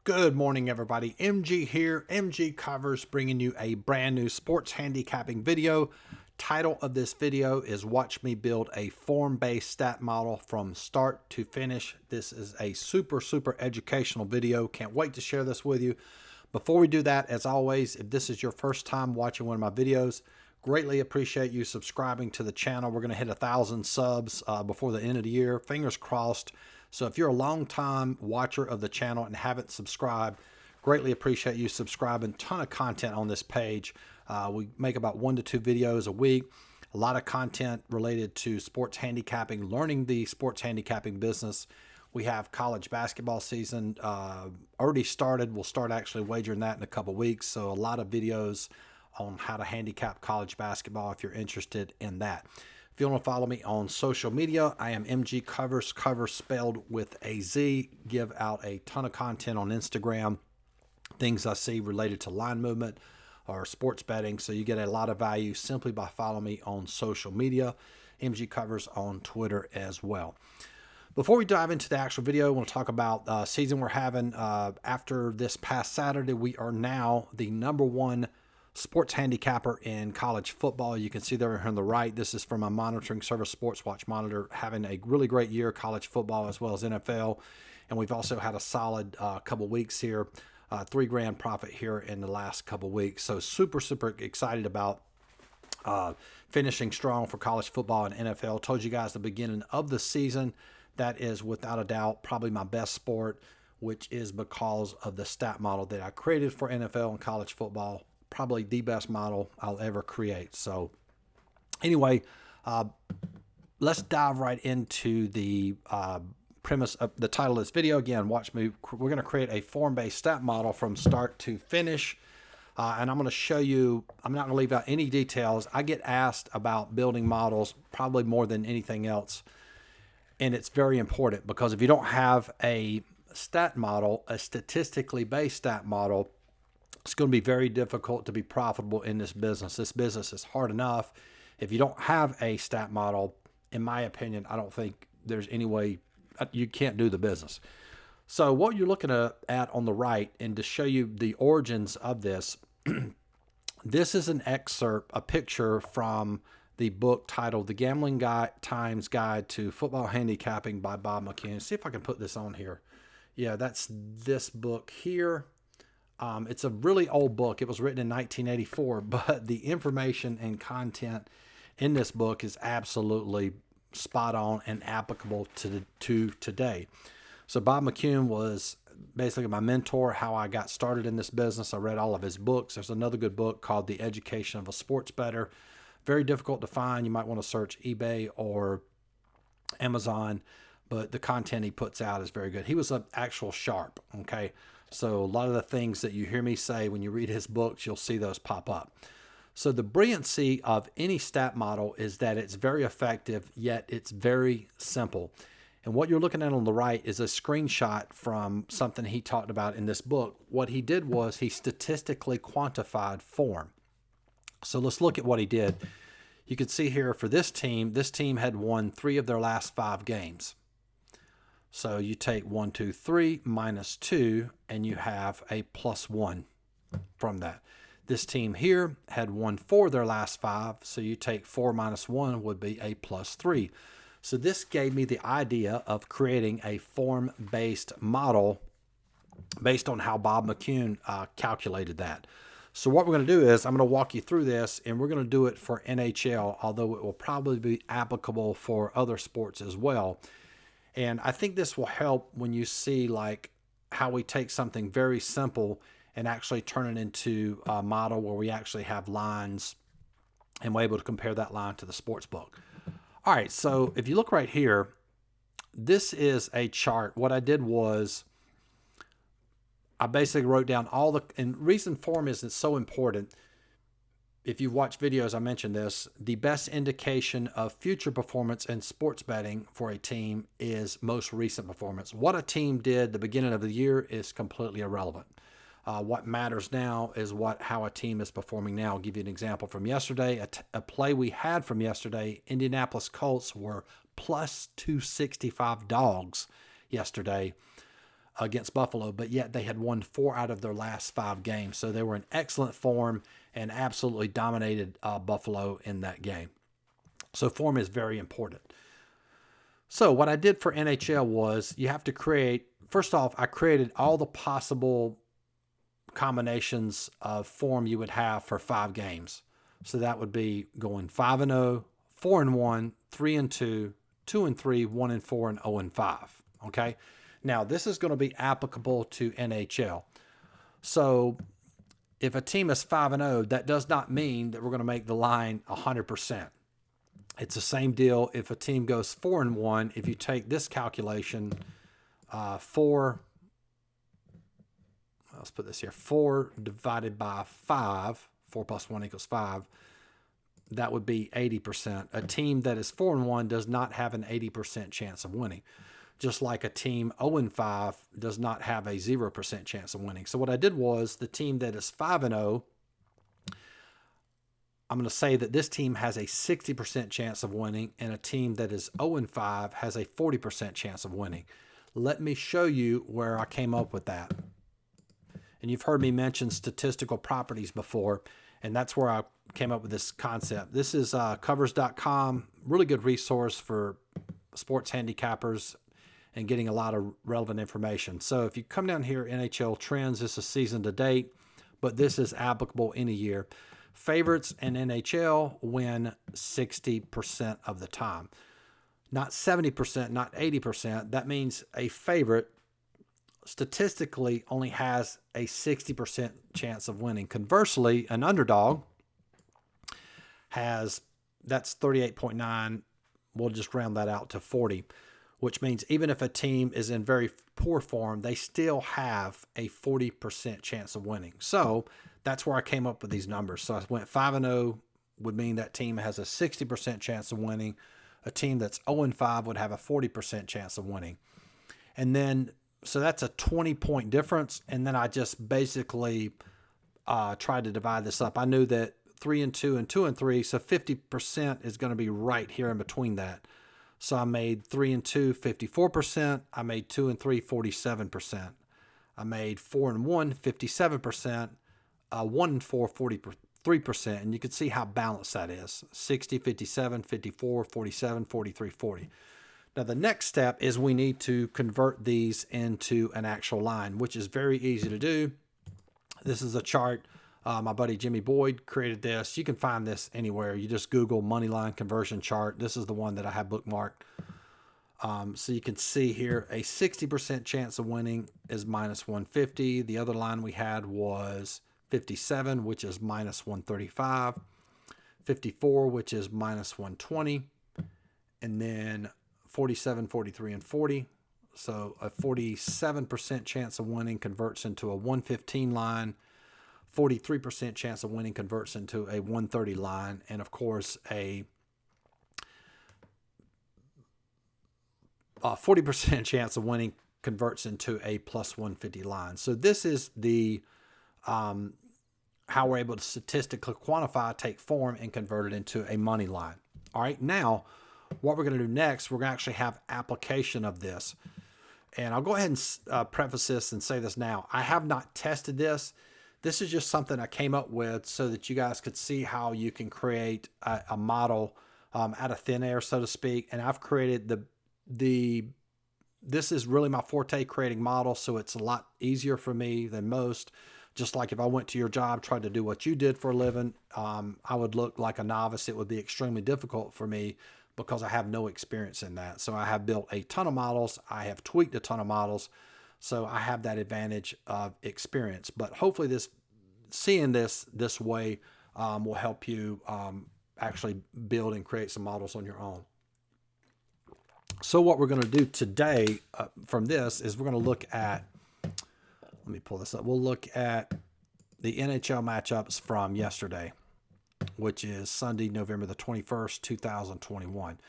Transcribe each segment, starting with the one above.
Good morning, everybody. MG here. MG Covers, bringing you a brand new sports handicapping video. Title of this video is Watch Me Build a Form-Based Stat Model from Start to Finish. This is a super educational video. Can't wait to share this with you. Before we do that, as always, if this is your first time watching one of my videos, greatly appreciate you subscribing to the channel. We're going to hit 1,000 subs before the end of the year. Fingers crossed. So if you're a long-time watcher of the channel and haven't subscribed, greatly appreciate you subscribing. Ton of content on this page. We make about 1 to 2 videos a week. A lot of content related to sports handicapping, learning the sports handicapping business. We have college basketball season already started. We'll start actually wagering that in a couple weeks. So a lot of videos on how to handicap college basketball if you're interested in that. If you want to follow me on social media, I am MG Covers, Covers spelled with a Z. Give out a ton of content on Instagram, things I see related to line movement or sports betting. So you get a lot of value simply by following me on social media. MG Covers on Twitter as well. Before we dive into the actual video, I want to talk about season we're having. After this past Saturday, we are now the #1 sports handicapper in college football. You can see there on the right, this is from my monitoring service, Sports Watch Monitor, having a really great year, college football as well as NFL. And we've also had a solid couple weeks here, $3 grand profit here in the last couple weeks. So super excited about finishing strong for college football and NFL. Told you guys at the beginning of the season, that is without a doubt probably my best sport, which is because of the stat model that I created for NFL and college football. Probably the best model I'll ever create. So anyway, let's dive right into the premise of the title of this video. Again, watch me. We're going to create a form-based stat model from start to finish. And I'm going to show you, I'm not going to leave out any details. I get asked about building models probably more than anything else. And it's very important because if you don't have a stat model, a statistically based stat model, it's going to be very difficult to be profitable in this business. This business is hard enough. If you don't have a stat model, in my opinion, I don't think there's any way you can't do the business. So what you're looking at on the right, and to show you the origins of this, this is an excerpt, a picture from the book titled The Gambling Times Guide to Football Handicapping by Bob McCune. See if I can put this on here. Yeah, that's this book here. It's a really old book. It was written in 1984, but the information and content in this book is absolutely spot on and applicable to today. So Bob McCune was basically my mentor, how I got started in this business. I read all of his books. There's another good book called The Education of a Sports Bettor. Very difficult to find. You might want to search eBay or Amazon, but the content he puts out is very good. He was an actual sharp, okay? So a lot of the things that you hear me say when you read his books, you'll see those pop up. So the brilliancy of any stat model is that it's very effective, yet it's very simple. And what you're looking at on the right is a screenshot from something he talked about in this book. What he did was he statistically quantified form. So let's look at what he did. You can see here for this team had won 3 of their last 5 games. So you take 1, 2, 3 minus 2, and you have a +1 from that. This team here had won 4 of their last 5, so you take 4 minus 1 would be a +3. So this gave me the idea of creating a form-based model based on how Bob McCune calculated that. So what we're going to do is I'm going to walk you through this, and we're going to do it for NHL, although it will probably be applicable for other sports as well. And I think this will help when you see like how we take something very simple and actually turn it into a model where we actually have lines and we're able to compare that line to the sports book. All right, so if you look right here, this is a chart. What I did was I basically wrote down all the, and reason form is it's so important. If you watch videos, I mentioned this, the best indication of future performance in sports betting for a team is most recent performance. What a team did the beginning of the year is completely irrelevant. What matters now is how a team is performing now. I'll give you an example from yesterday. A play we had from yesterday, Indianapolis Colts were plus 265 dogs yesterday against Buffalo, but yet they had won 4 out of their last 5 games. So they were in excellent form and absolutely dominated Buffalo in that game. So form is very important. So what I did for NHL was you have to create, first off, I created all the possible combinations of form you would have for 5 games. So that would be going 5-0, 4-1, 3-2, 2-3, 1-4, and 0-5. Okay. Now this is going to be applicable to NHL. So if a team is 5-0, that does not mean that we're going to make the line 100%. It's the same deal if a team goes 4-1. If you take this calculation, 4 divided by 5, 4 plus 1 equals 5, that would be 80%. A team that is 4-1 does not have an 80% chance of winning, just like a team 0-5 does not have a 0% chance of winning. So what I did was the team that is 5-0, I'm going to say that this team has a 60% chance of winning, and a team that is 0-5 has a 40% chance of winning. Let me show you where I came up with that. And you've heard me mention statistical properties before, and that's where I came up with this concept. This is covers.com, really good resource for sports handicappers and getting a lot of relevant information. So if you come down here, NHL trends, this is season to date, but this is applicable any year. Favorites in NHL win 60% of the time. Not 70%, not 80%. That means a favorite statistically only has a 60% chance of winning. Conversely, an underdog has, that's 38.9. We'll just round that out to 40, which means even if a team is in very poor form, they still have a 40% chance of winning. So that's where I came up with these numbers. So I went 5-0 would mean that team has a 60% chance of winning. A team that's 0-5 would have a 40% chance of winning. And then, so that's a 20-point difference. And then I just basically tried to divide this up. I knew that 3-2 and 2-3, so 50% is going to be right here in between that. So I made 3-2, 54%. I made 2-3, 47%. I made 4-1, 57%. 1-4, 43%. And you can see how balanced that is. 60, 57, 54, 47, 43, 40. Now the next step is we need to convert these into an actual line, which is very easy to do. This is a chart. My buddy Jimmy Boyd created this. You can find this anywhere. You just Google money line conversion chart. This is the one that I have bookmarked. So you can see here a 60% chance of winning is minus 150. The other line we had was 57, which is minus 135. 54, which is minus 120. And then 47, 43, and 40. So a 47% chance of winning converts into a 115 line. 43% chance of winning converts into a 130 line. And of course, a 40% chance of winning converts into a plus 150 line. So this is the how we're able to statistically quantify, take form, and convert it into a money line. All right, now what we're going to do next, we're going to actually have application of this. And I'll go ahead and preface this and say this now. I have not tested this. This is just something I came up with so that you guys could see how you can create a model out of thin air, so to speak. And I've created this is really my forte, creating models, so it's a lot easier for me than most. Just like if I went to your job, tried to do what you did for a living, I would look like a novice. It would be extremely difficult for me because I have no experience in that. So I have built a ton of models. I have tweaked a ton of models. So I have that advantage of experience. But hopefully seeing this way will help you actually build and create some models on your own. So what we're going to do today from this is we're going to look at, let me pull this up. We'll look at the NHL matchups from yesterday, which is Sunday, November the 21st, 2021.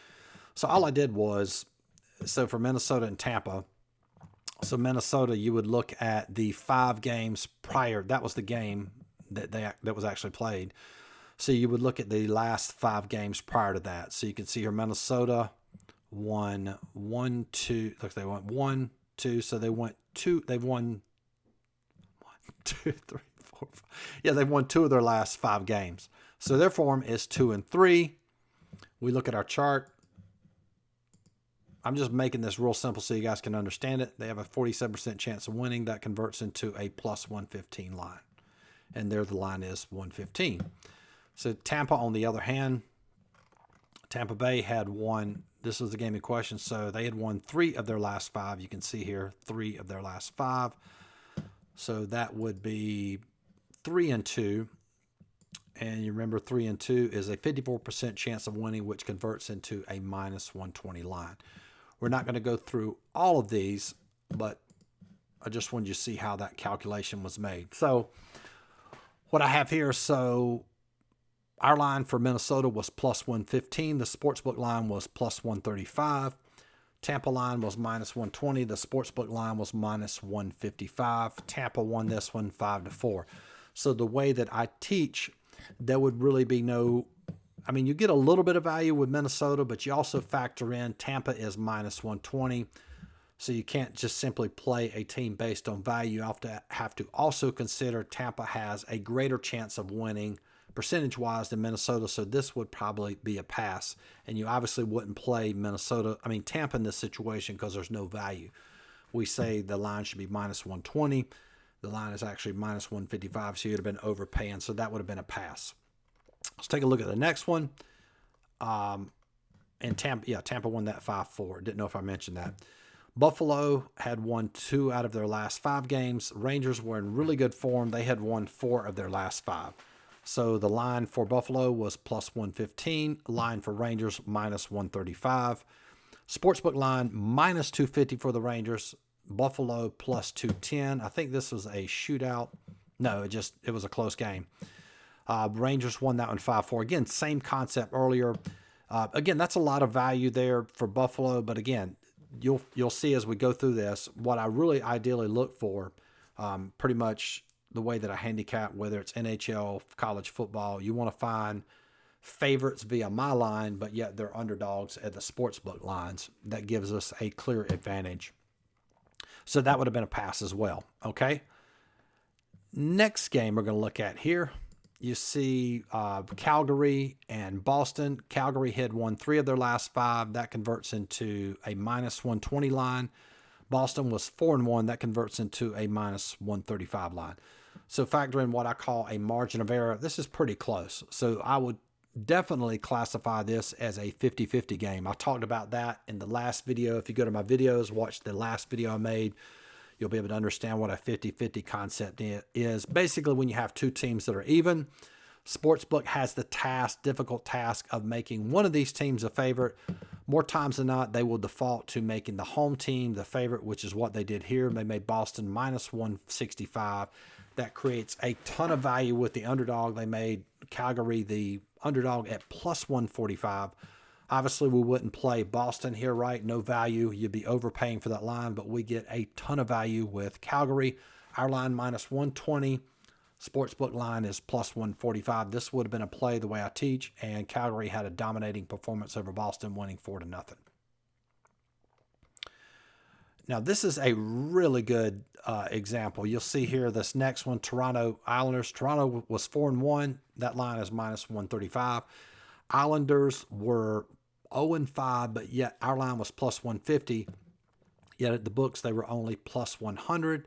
So all I did was, so for Minnesota and Tampa, so Minnesota, you would look at the 5 games prior. That was the game that was actually played. So you would look at the last 5 games prior to that. So you can see here Minnesota won 1-2. Look, they went 1, 2. So they went 2. They've won 1, 2, 3, 4, 5. Yeah, they've won 2 of their last 5 games. So their form is 2-3. We look at our chart. I'm just making this real simple so you guys can understand it. They have a 47% chance of winning. That converts into a plus 115 line. And there the line is 115. So Tampa, on the other hand, Tampa Bay had won. This was the game in question. So they had won 3 of their last 5. You can see here 3 of their last 5. So that would be 3-2. And you remember 3-2 is a 54% chance of winning, which converts into a minus 120 line. We're not going to go through all of these, but I just wanted you to see how that calculation was made. So what I have here, so our line for Minnesota was plus 115. The sportsbook line was plus 135. Tampa line was minus 120. The sportsbook line was minus 155. Tampa won this one 5-4. So the way that I teach, there would really be no, I mean, you get a little bit of value with Minnesota, but you also factor in Tampa is minus 120. So you can't just simply play a team based on value. You have to also consider Tampa has a greater chance of winning percentage-wise than Minnesota. So this would probably be a pass. And you obviously wouldn't play Tampa in this situation because there's no value. We say the line should be minus 120. The line is actually minus 155, so you'd have been overpaying. So that would have been a pass. Let's take a look at the next one. And Tampa won that 5-4. Didn't know if I mentioned that. Buffalo had won 2 out of their last 5 games. Rangers were in really good form. They had won 4 of their last 5. So the line for Buffalo was plus 115. Line for Rangers, minus 135. Sportsbook line, minus 250 for the Rangers. Buffalo, plus 210. I think this was a shootout. No, it was a close game. Rangers won that one 5-4. Again, same concept earlier. Again, that's a lot of value there for Buffalo. But again, you'll see as we go through this, what I really ideally look for, pretty much the way that I handicap, whether it's NHL, college football, you want to find favorites via my line, but yet they're underdogs at the sportsbook lines. That gives us a clear advantage. So that would have been a pass as well. Okay. Next game we're going to look at here. You see Calgary and Boston. Calgary had won 3 of their last 5. That converts into a minus 120 line. Boston was 4-1. That converts into a minus 135 line. So factor in what I call a margin of error. This is pretty close. So I would definitely classify this as a 50-50 game. I talked about that in the last video. If you go to my videos, watch the last video I made, you'll be able to understand what a 50-50 concept is. Basically, when you have 2 teams that are even, Sportsbook has the difficult task of making one of these teams a favorite. More times than not, they will default to making the home team the favorite, which is what they did here. They made Boston minus 165. That creates a ton of value with the underdog. They made Calgary the underdog at plus 145. Obviously, we wouldn't play Boston here, right? No value. You'd be overpaying for that line, but we get a ton of value with Calgary. Our line minus 120. Sportsbook line is plus 145. This would have been a play the way I teach, and Calgary had a dominating performance over Boston, winning 4-0. Now, this is a really good example. You'll see here this next one, Toronto Islanders. Toronto was 4-1. That line is minus 135. Islanders were 0-5, but yet our line was plus 150. Yet at the books, they were only plus 100.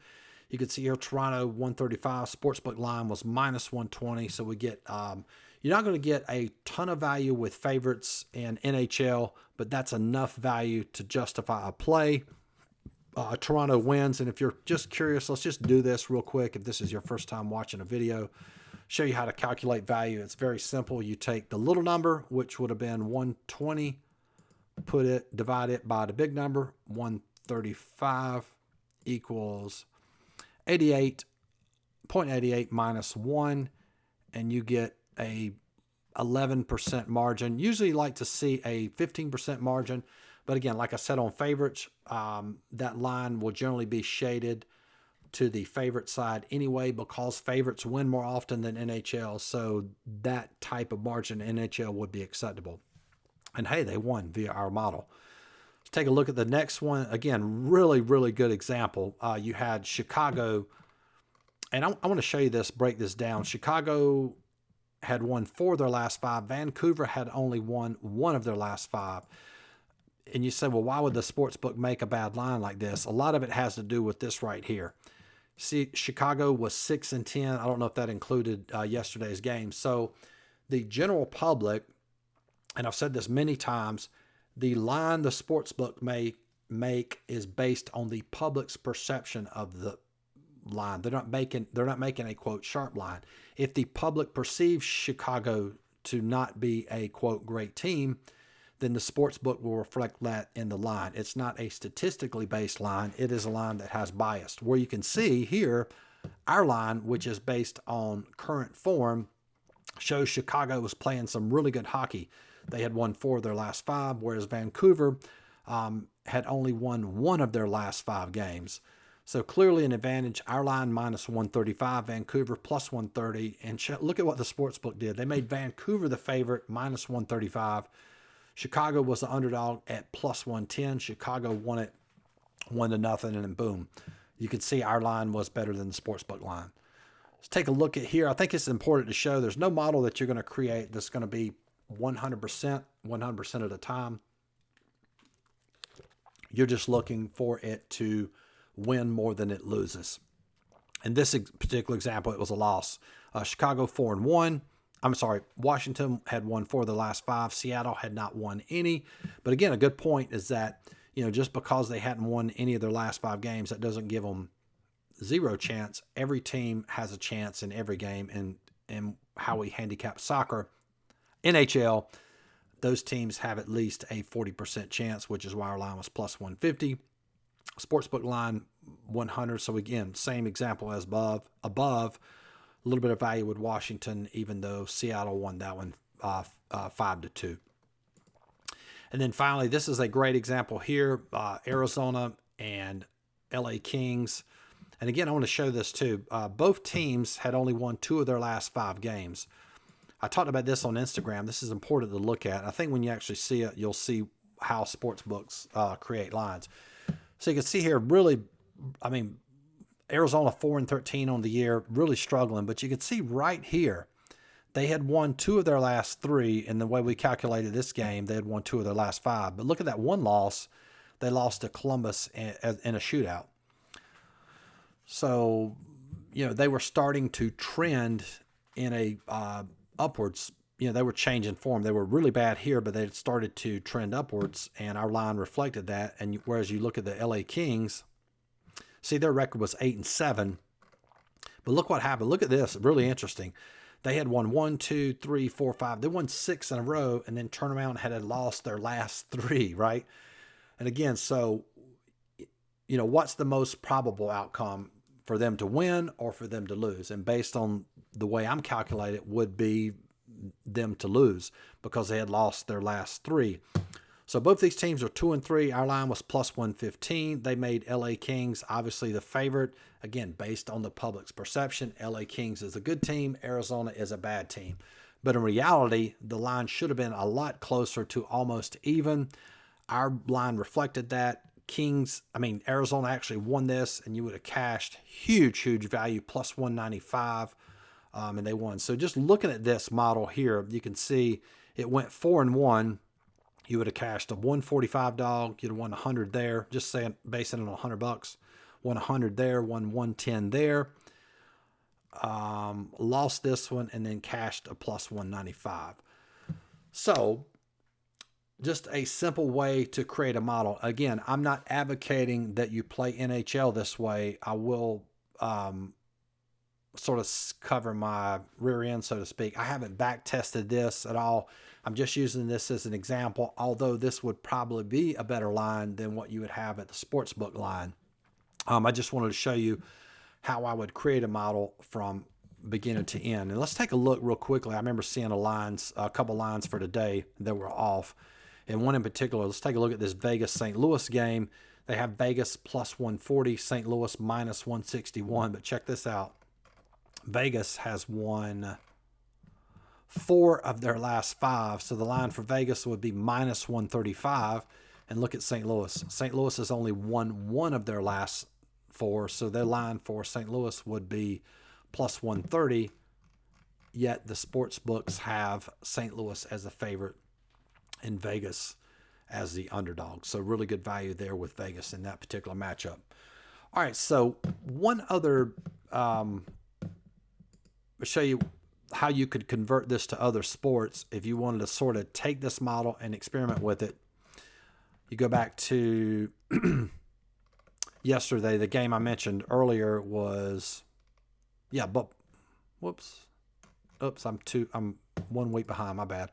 You can see here Toronto 135. Sportsbook line was minus 120. So we get, you're not going to get a ton of value with favorites in NHL, but that's enough value to justify a play. Toronto wins. And if you're just curious, let's just do this real quick. If this is your first time watching a video, show you how to calculate value. It's very simple. You take the little number, which would have been 120, divide it by the big number, 135 equals 88.88 minus 1, and you get a 11% margin. Usually you like to see a 15% margin, but again, like I said on favorites, that line will generally be shaded to the favorite side anyway, because favorites win more often than NHL. So that type of margin in NHL would be acceptable. And hey, they won via our model. Let's Take a look at the next one. Again, really, really good example. You had Chicago, and I want to show you this, break this down. Chicago had won 4 of their last 5. Vancouver had only won 1 of their last 5. And you say, well, why would the sportsbook make a bad line like this? A lot of it has to do with this right here. See, Chicago was 6-10. I don't know if that included yesterday's game. So the general public, and I've said this many times, the line the sportsbook may make is based on the public's perception of the line. They're not making a quote sharp line. If the public perceives Chicago to not be a quote great team, then the sportsbook will reflect that in the line. It's not a statistically based line. It is a line that has bias. Where you can see here, our line, which is based on current form, shows Chicago was playing some really good hockey. They had won 4 of their last 5, whereas Vancouver had only won 1 of their last 5 games. So clearly an advantage. Our line minus 135, Vancouver plus 130. And look at what the sportsbook did. They made Vancouver the favorite, minus 135. Chicago was the underdog at plus 110. Chicago won it 1-0, and then boom. You can see our line was better than the sportsbook line. Let's take a look at here. I think it's important to show there's no model that you're going to create that's going to be 100% of the time. You're just looking for it to win more than it loses. In this particular example, it was a loss. Chicago 4-1. I'm sorry, Washington had won 4 of the last 5. Seattle had not won any. But again, a good point is that, just because they hadn't won any of their last 5 games, that doesn't give them 0 chance. Every team has a chance in every game. And how we handicap soccer, NHL, those teams have at least a 40% chance, which is why our line was plus 150. Sportsbook line 100. So again, same example as above. A little bit of value with Washington, even though Seattle won that one 5-2. And then finally, this is a great example here, Arizona and LA Kings. And again, I want to show this too. Both teams had only won 2 of their last 5 games. I talked about this on Instagram. This is important to look at. I think when you actually see it, you'll see how sports books create lines. So you can see here, really, Arizona 4-13 on the year, really struggling. But you can see right here, they had won 2 of their last 3. And the way we calculated this game, they had won 2 of their last 5. But look at that one loss. They lost to Columbus in a shootout. So, they were starting to trend in a upwards. They were changing form. They were really bad here, but they had started to trend upwards, and our line reflected that. And whereas you look at the LA Kings, see, their record was 8-7. But look what happened. Look at this. Really interesting. They had won 1, 2, 3, 4, 5. They won 6 in a row, and then turned around and had lost their last 3, right? And again, so, what's the most probable outcome for them to win or for them to lose? And based on the way I'm calculating it, would be them to lose because they had lost their last 3. So both these teams are 2-3. Our line was plus 115. They made LA Kings obviously the favorite. Again, based on the public's perception, LA Kings is a good team. Arizona is a bad team. But in reality, the line should have been a lot closer to almost even. Our line reflected that. Arizona actually won this, and you would have cashed huge value, plus 195, and they won. So just looking at this model here, you can see it went 4-1. You would have cashed a 145 dog. You'd have won 100 there. Just saying, basing it on $100, won 100 there, won 110 there. Lost this one and then cashed a plus 195. So just a simple way to create a model. Again, I'm not advocating that you play NHL this way. I will sort of cover my rear end, so to speak. I haven't back tested this at all. I'm just using this as an example, although this would probably be a better line than what you would have at the sportsbook line. I just wanted to show you how I would create a model from beginning to end. And let's take a look real quickly. I remember seeing a couple lines for today that were off. And one in particular, let's take a look at this Vegas-St. Louis game. They have Vegas plus 140, St. Louis minus 161. But check this out. Vegas has won 4 of their last 5. So the line for Vegas would be minus 135. And look at St. Louis. St. Louis has only won one of their last 4, so their line for St. Louis would be plus 130, yet the sports books have St. Louis as a favorite and Vegas as the underdog. So really good value there with Vegas in that particular matchup. All right, so one other, I'll show you how you could convert this to other sports if you wanted to sort of take this model and experiment with it. You go back to yesterday, the game I mentioned earlier was, but whoops. Oops, I'm 1 week behind, my bad.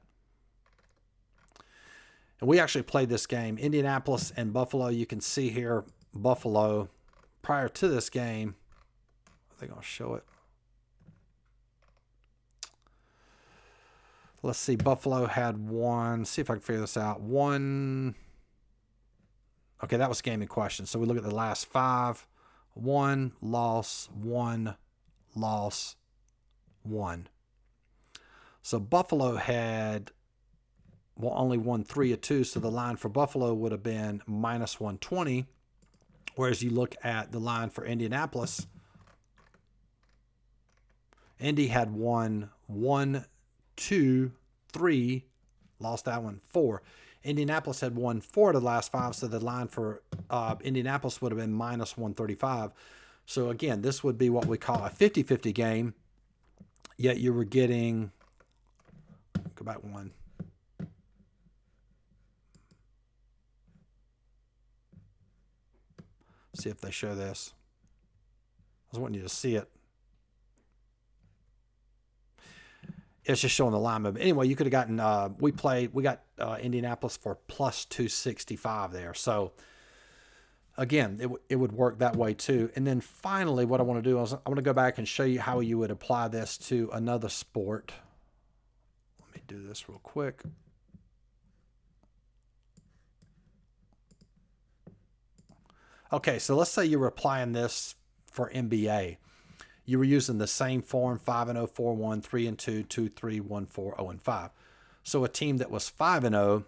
And we actually played this game, Indianapolis and Buffalo. You can see here, Buffalo, prior to this game, are they going to show it? Let's see, Buffalo had one. See if I can figure this out. One. Okay, that was the game in question. So we look at the last 5. 1 loss, 1 loss, 1. So Buffalo had only won 3 of 2. So the line for Buffalo would have been minus 120. Whereas you look at the line for Indianapolis, Indy had won 1, 2, 3, lost that one, 4. Indianapolis had won 4 of the last 5, so the line for Indianapolis would have been minus 135. So again, this would be what we call a 50-50 game, yet you were getting, go back one. See if they show this. I was wanting you to see it. It's just showing the line movement. Anyway, you could have gotten, we got Indianapolis for plus 265 there. So again, it would work that way too. And then finally, what I want to do is I want to go back and show you how you would apply this to another sport. Let me do this real quick. Okay, so let's say you were applying this for NBA. You were using the same form, 5-0, 4-1, 3-2, 2-3, 1-4, 0-5. So a team that was 5-0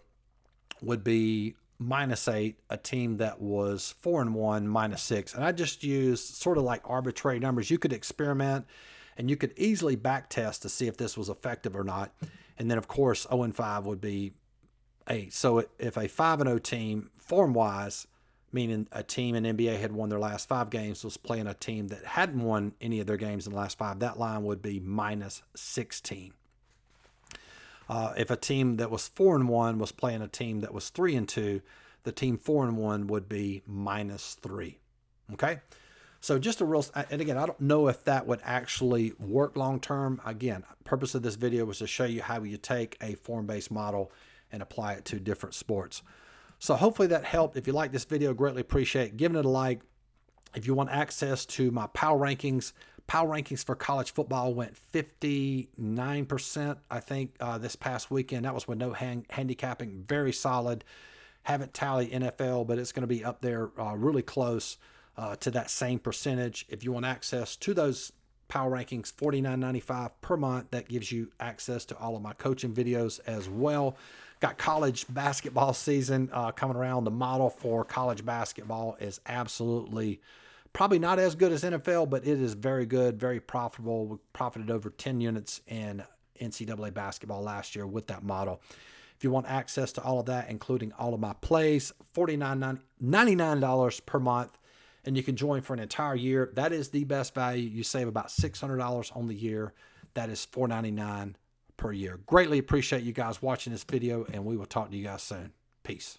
would be -8. A team that was 4-1, -6. And I just used sort of like arbitrary numbers. You could experiment and you could easily back test to see if this was effective or not. And then, of course, 0-5 would be 8. So if a 5-0 team, form-wise, meaning a team in NBA had won their last 5 games, was playing a team that hadn't won any of their games in the last 5, that line would be -16. If a team that was 4-1 was playing a team that was 3-2, the team 4-1 would be -3. Okay? So just a real, and again, I don't know if that would actually work long-term. Again, purpose of this video was to show you how you take a form-based model and apply it to different sports. So hopefully that helped. If you like this video, greatly appreciate giving it a like. If you want access to my power rankings for college football went 59%, I think, this past weekend. That was with no handicapping. Very solid. Haven't tallied NFL, but it's going to be up there really close to that same percentage. If you want access to those power rankings, $49.95 per month. That gives you access to all of my coaching videos as well. Got college basketball season coming around. The model for college basketball is absolutely probably not as good as NFL, but it is very good, very profitable. We profited over 10 units in NCAA basketball last year with that model. If you want access to all of that, including all of my plays, $99 per month, and you can join for an entire year. That is the best value. You save about $600 on the year. That is $499 per year. Greatly appreciate you guys watching this video, and we will talk to you guys soon. Peace.